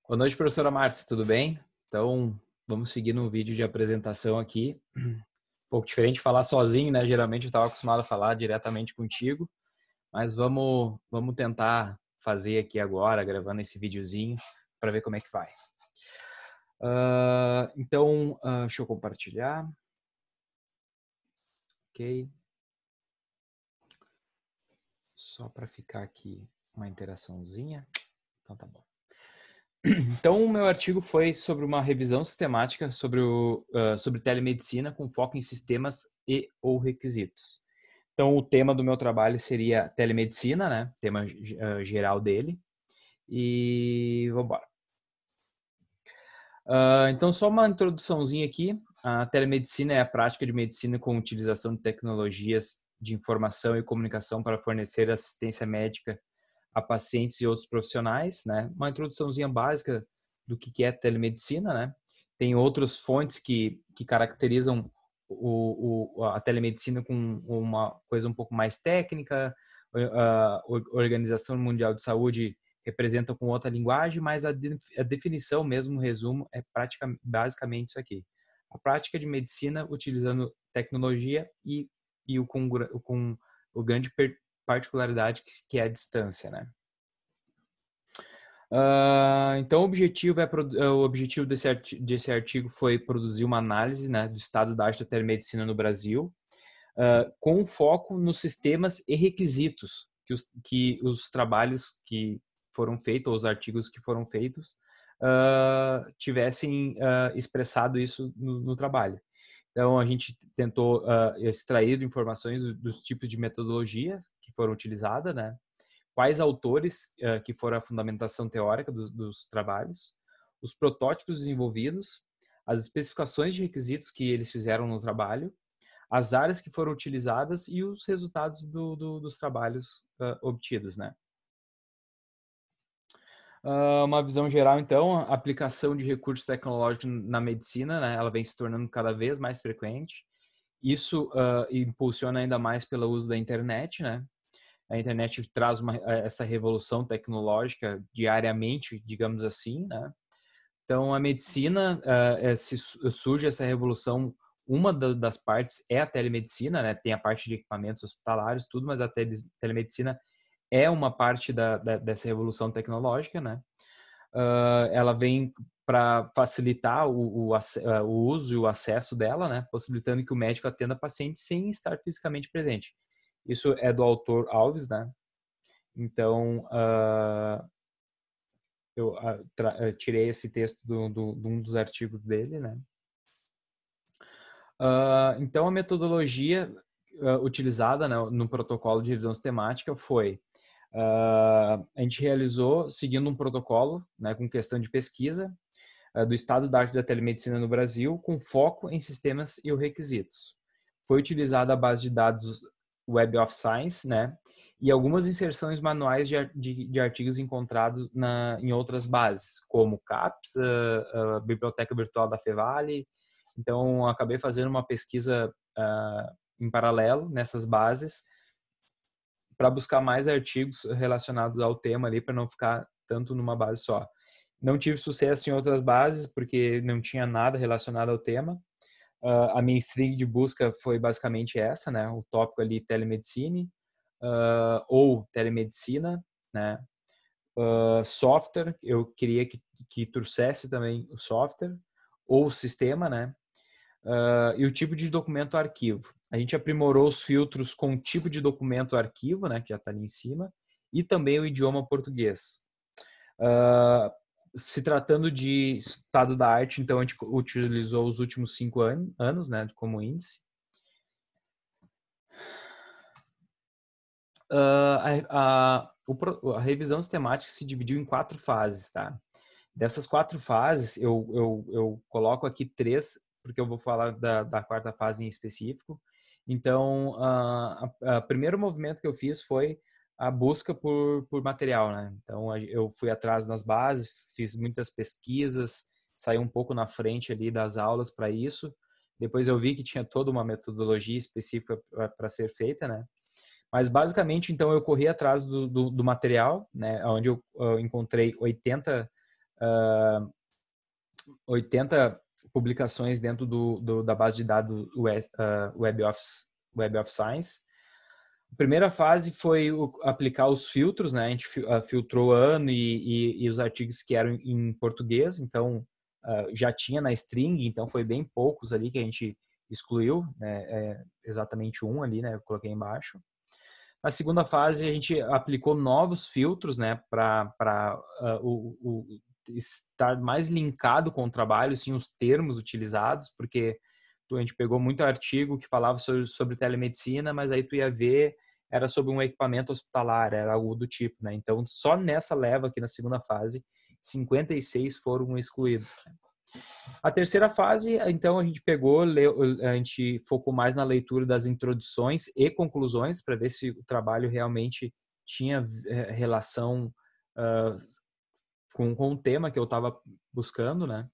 Boa noite, professora Marta, tudo bem? Então, vamos seguir no vídeo de apresentação aqui. Um pouco diferente de falar sozinho, né? Geralmente eu estava acostumado a falar diretamente contigo, mas vamos tentar fazer aqui agora, gravando esse videozinho, para ver como é que vai. Deixa eu compartilhar. Ok. Só para ficar aqui uma interaçãozinha. Então tá bom. Então, o meu artigo foi sobre uma revisão sistemática sobre telemedicina com foco em sistemas e ou requisitos. Então, o tema do meu trabalho seria telemedicina, né? Tema geral dele. E vamos embora. Então, só uma introduçãozinha aqui. A telemedicina é a prática de medicina com utilização de tecnologias de informação e comunicação para fornecer assistência médica a pacientes e outros profissionais, né? Uma introduçãozinha básica do que é telemedicina, né? Tem outras fontes que caracterizam a telemedicina com uma coisa um pouco mais técnica. A Organização Mundial de Saúde representa com outra linguagem, mas a definição mesmo, o resumo, é basicamente isso aqui. A prática de medicina utilizando tecnologia e com o grande particularidade que é a distância, né? Então, o objetivo desse artigo foi produzir uma análise, né, do estado da arte da telemedicina no Brasil, com foco nos sistemas e requisitos que os trabalhos que foram feitos, ou os artigos que foram feitos, tivessem expressado isso no trabalho. Então, a gente tentou extrair informações dos tipos de metodologias que foram utilizadas, né? Quais autores que foram a fundamentação teórica dos trabalhos, os protótipos desenvolvidos, as especificações de requisitos que eles fizeram no trabalho, as áreas que foram utilizadas e os resultados dos trabalhos obtidos, né? Uma visão geral, então, a aplicação de recursos tecnológicos na medicina, né? Ela vem se tornando cada vez mais frequente. Isso impulsiona ainda mais pelo uso da internet, né? A internet traz essa revolução tecnológica diariamente, digamos assim, né? Então, a medicina, surge essa revolução, uma das partes é a telemedicina, né? Tem a parte de equipamentos hospitalares, tudo, mas a telemedicina é uma parte dessa revolução tecnológica, né? Ela vem para facilitar o uso e o acesso dela, né? Possibilitando que o médico atenda pacientes sem estar fisicamente presente. Isso é do autor Alves, né? Então, eu tirei esse texto de um dos artigos dele, né? Então, a metodologia utilizada, né, no protocolo de revisão sistemática foi a gente realizou seguindo um protocolo, né, com questão de pesquisa do estado da arte da telemedicina no Brasil, com foco em sistemas e requisitos. Foi utilizada a base de dados Web of Science, né, e algumas inserções manuais de artigos encontrados em outras bases, como CAPS, a Biblioteca Virtual da Fevale. Então, acabei fazendo uma pesquisa em paralelo nessas bases para buscar mais artigos relacionados ao tema ali, para não ficar tanto numa base só. Não tive sucesso em outras bases, porque não tinha nada relacionado ao tema. A minha string de busca foi basicamente essa, né? O tópico ali, telemedicine, ou telemedicina, né? Software, eu queria que trouxesse também o software, ou o sistema, né? E o tipo de documento arquivo. A gente aprimorou os filtros com o tipo de documento arquivo, né, que já está ali em cima, e também o idioma português. Se tratando de estado da arte, então a gente utilizou os últimos 5 anos, né, como índice. A revisão sistemática se dividiu em 4 fases, tá? Dessas 4 fases, eu coloco aqui 3, porque eu vou falar da quarta fase em específico. Então, o primeiro movimento que eu fiz foi a busca por material, né? Então, eu fui atrás nas bases, fiz muitas pesquisas, saí um pouco na frente ali das aulas para isso. Depois eu vi que tinha toda uma metodologia específica para ser feita, né? Mas basicamente, então, eu corri atrás do material, né? Onde eu encontrei 80 80 publicações dentro da base de dados Web of Science. A primeira fase foi aplicar os filtros, né? A gente filtrou ano e os artigos que eram em português, então já tinha na string, então foi bem poucos ali que a gente excluiu, né? Exatamente um ali, né? Eu coloquei embaixo. Na segunda fase, a gente aplicou novos filtros, né? Para estar mais linkado com o trabalho, sim, os termos utilizados, porque a gente pegou muito artigo que falava sobre telemedicina, mas aí tu ia ver, era sobre um equipamento hospitalar, era algo do tipo, né? Então, só nessa leva aqui na segunda fase, 56 foram excluídos. A terceira fase, então, a gente pegou, a gente focou mais na leitura das introduções e conclusões, para ver se o trabalho realmente tinha relação com o tema que eu estava buscando, né?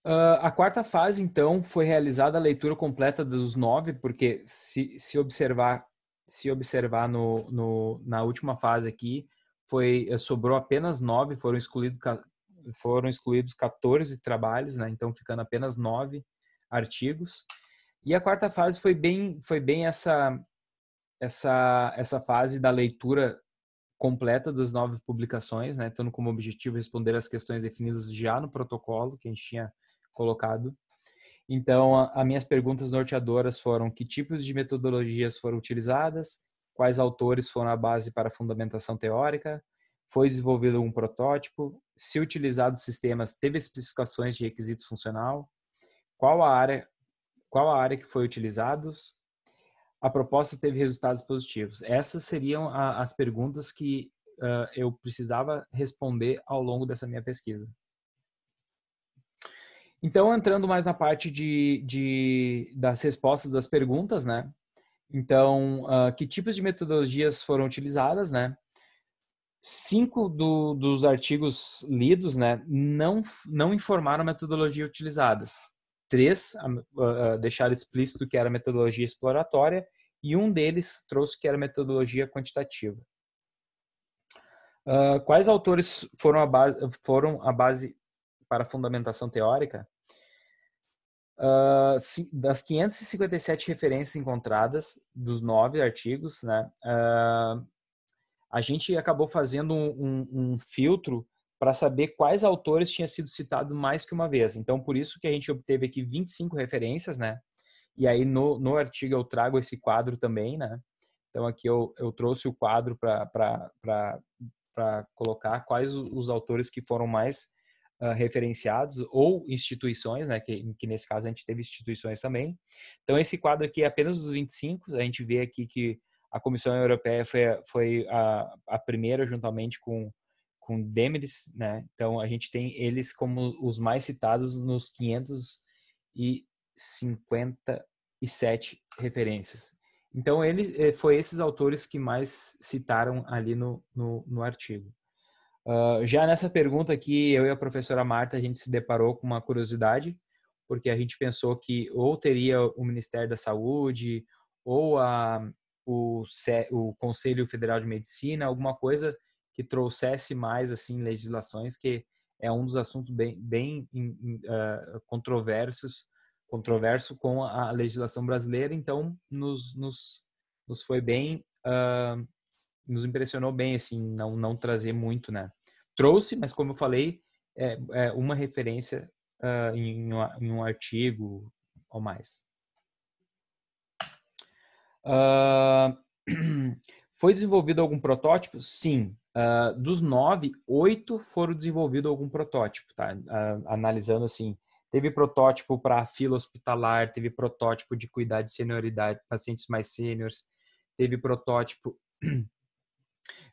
A quarta fase, então, foi realizada a leitura completa dos 9, porque se observar na última fase aqui, sobrou apenas 9, foram excluídos 14 trabalhos, né? Então ficando apenas 9 artigos. E a quarta fase foi bem essa fase da leitura completa das 9 publicações, né? Tendo como objetivo responder as questões definidas já no protocolo que a gente tinha colocado. Então, as minhas perguntas norteadoras foram: que tipos de metodologias foram utilizadas? Quais autores foram a base para a fundamentação teórica? Foi desenvolvido um protótipo? Se utilizados sistemas, teve especificações de requisitos funcional? Qual a área que foi utilizados? A proposta teve resultados positivos. Essas seriam as perguntas que eu precisava responder ao longo dessa minha pesquisa. Então, entrando mais na parte das respostas das perguntas, né? Então, que tipos de metodologias foram utilizadas, né? 5 dos artigos lidos, né, não informaram a metodologia utilizadas. 3 deixaram explícito que era metodologia exploratória e um deles trouxe que era metodologia quantitativa. Quais autores foram a base para a fundamentação teórica? Das 557 referências encontradas, dos 9 artigos, né, a gente acabou fazendo um filtro para saber quais autores tinham sido citados mais que uma vez. Então, por isso que a gente obteve aqui 25 referências, né? E aí no artigo eu trago esse quadro também, né? Então aqui eu trouxe o quadro para colocar quais os autores que foram mais referenciados, ou instituições, né? Que nesse caso a gente teve instituições também. Então esse quadro aqui é apenas os 25, a gente vê aqui que a Comissão Europeia foi a primeira, juntamente com Demeris, né? Então a gente tem eles como os mais citados nos 557 referências. Então foi esses autores que mais citaram ali no artigo. Já nessa pergunta aqui, eu e a professora Marta, a gente se deparou com uma curiosidade, porque a gente pensou que ou teria o Ministério da Saúde ou o Conselho Federal de Medicina, alguma coisa que trouxesse mais assim legislações, que é um dos assuntos bem controverso com a legislação brasileira. Então nos foi bem nos impressionou bem assim não trazer muito, né? Trouxe, mas como eu falei, uma referência em um artigo ou mais. Foi desenvolvido algum protótipo? Sim. Dos 9, 8 foram desenvolvido algum protótipo, tá? Analisando assim, teve protótipo para fila hospitalar, teve protótipo de cuidar de senioridade, pacientes mais sêniores, teve protótipo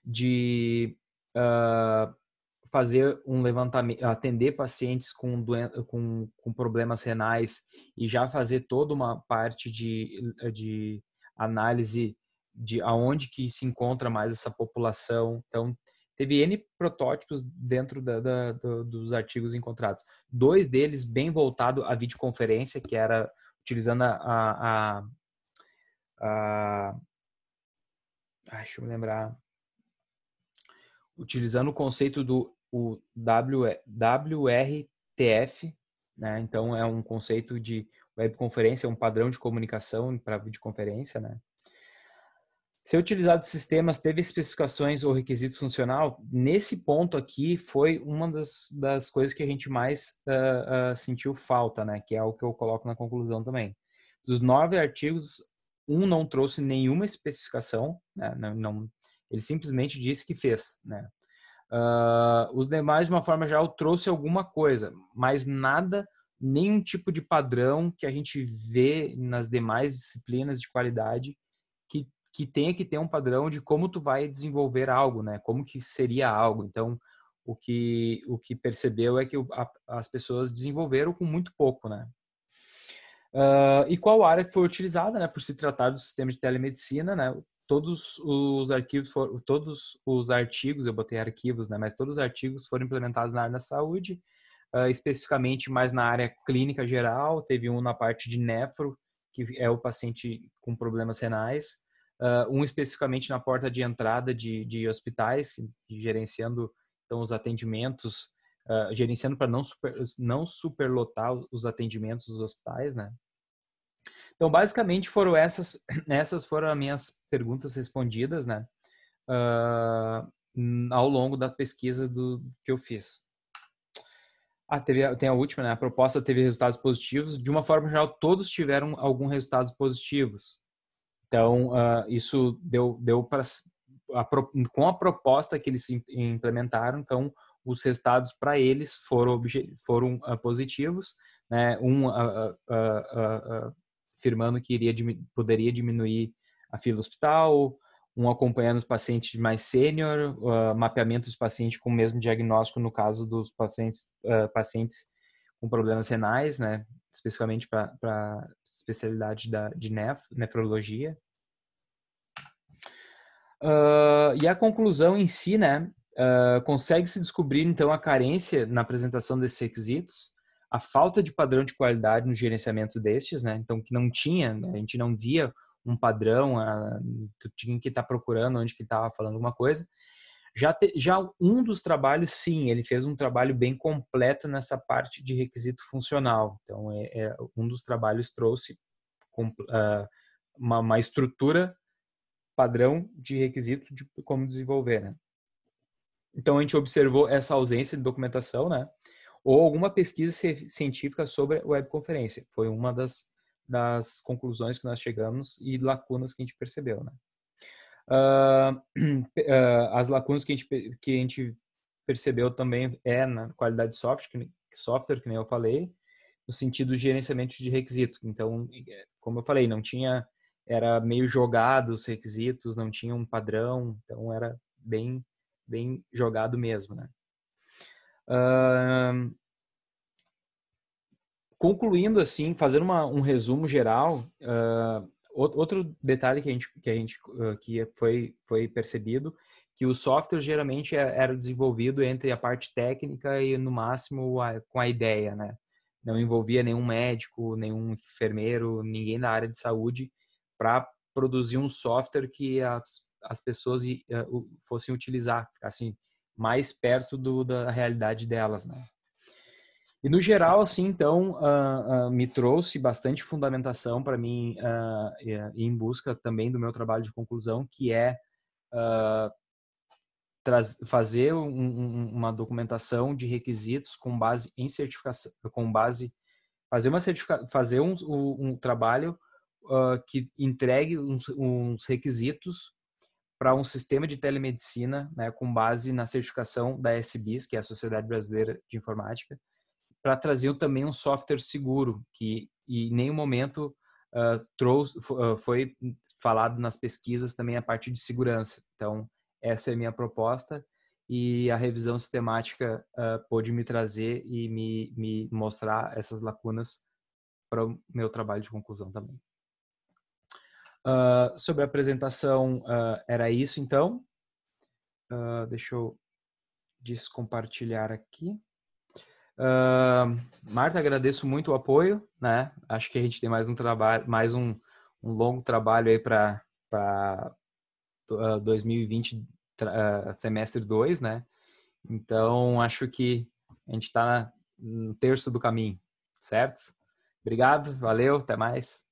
de fazer um levantamento, atender pacientes com problemas renais e já fazer toda uma parte de análise de aonde que se encontra mais essa população. Então, teve N protótipos dentro dos artigos encontrados. 2 deles bem voltado à videoconferência, que era utilizando deixa eu me lembrar, utilizando o conceito do WRTF, né? Então, é um conceito de webconferência, é um padrão de comunicação para videoconferência, né? Ser utilizado sistemas teve especificações ou requisitos funcional, nesse ponto aqui foi uma das coisas que a gente mais sentiu falta, né? Que é o que eu coloco na conclusão também. Dos 9 artigos, um não trouxe nenhuma especificação, né? Ele simplesmente disse que fez, né? Os demais, de uma forma geral, trouxe alguma coisa, mas nada, nenhum tipo de padrão que a gente vê nas demais disciplinas de qualidade que tenha que ter um padrão de como tu vai desenvolver algo, né? Como que seria algo. Então, o que percebeu é que as pessoas desenvolveram com muito pouco, né? E qual área que foi utilizada, né? Por se tratar do sistema de telemedicina, né? Todos os artigos, eu botei arquivos, né? Mas todos os artigos foram implementados na área da saúde, especificamente mais na área clínica geral. Teve um na parte de nefro, que é o paciente com problemas renais. Um especificamente na porta de entrada de hospitais, gerenciando então os atendimentos, gerenciando para não superlotar os atendimentos dos hospitais, né? Então, basicamente, essas foram as minhas perguntas respondidas, né? Ao longo da pesquisa que eu fiz. Tem a última, né? A proposta teve resultados positivos. De uma forma geral, todos tiveram alguns resultados positivos. Então, isso deu para... Com a proposta que eles implementaram, então, os resultados para eles foram positivos, né? Afirmando que poderia diminuir a fila hospital, acompanhando os pacientes mais sênior, mapeamento dos pacientes com o mesmo diagnóstico no caso dos pacientes com problemas renais, né? Especificamente para especialidade de nefrologia. E a conclusão em si, né? Consegue-se descobrir, então, a carência na apresentação desses requisitos, a falta de padrão de qualidade no gerenciamento destes, né? Então, que não tinha, né? A gente não via um padrão, tu tinha que estar procurando onde que estava falando alguma coisa. Já um dos trabalhos, sim, ele fez um trabalho bem completo nessa parte de requisito funcional. Então, um dos trabalhos trouxe uma estrutura padrão de requisito de como desenvolver, né? Então, a gente observou essa ausência de documentação, né? Ou alguma pesquisa científica sobre webconferência. Foi uma das conclusões que nós chegamos e lacunas que a gente percebeu, né? As lacunas que a gente percebeu também na qualidade de software, que nem eu falei, no sentido do gerenciamento de requisitos. Então, como eu falei, era meio jogado os requisitos, não tinha um padrão, então era bem jogado mesmo, né? Concluindo assim, fazendo um resumo geral, outro detalhe que foi percebido, que o software geralmente era desenvolvido entre a parte técnica e no máximo com a ideia, né? Não envolvia nenhum médico, nenhum enfermeiro, ninguém da área de saúde para produzir um software que as pessoas fossem utilizar, ficassem mais perto da realidade delas, né? E no geral, assim, então, me trouxe bastante fundamentação para mim em busca também do meu trabalho de conclusão, que é fazer uma documentação de requisitos com base em certificação, fazer um trabalho que entregue uns requisitos para um sistema de telemedicina, né, com base na certificação da SBIS, que é a Sociedade Brasileira de Informática, para trazer também um software seguro, que em nenhum momento foi falado nas pesquisas também a parte de segurança. Então, essa é a minha proposta e a revisão sistemática pôde me trazer e me mostrar essas lacunas para o meu trabalho de conclusão também. Sobre a apresentação, era isso então. Deixa eu descompartilhar aqui. Marta, agradeço muito o apoio, né? Acho que a gente tem mais um trabalho, um longo trabalho aí para 2020 semestre 2, né? Então, acho que a gente está no terço do caminho, certo? Obrigado, valeu, até mais.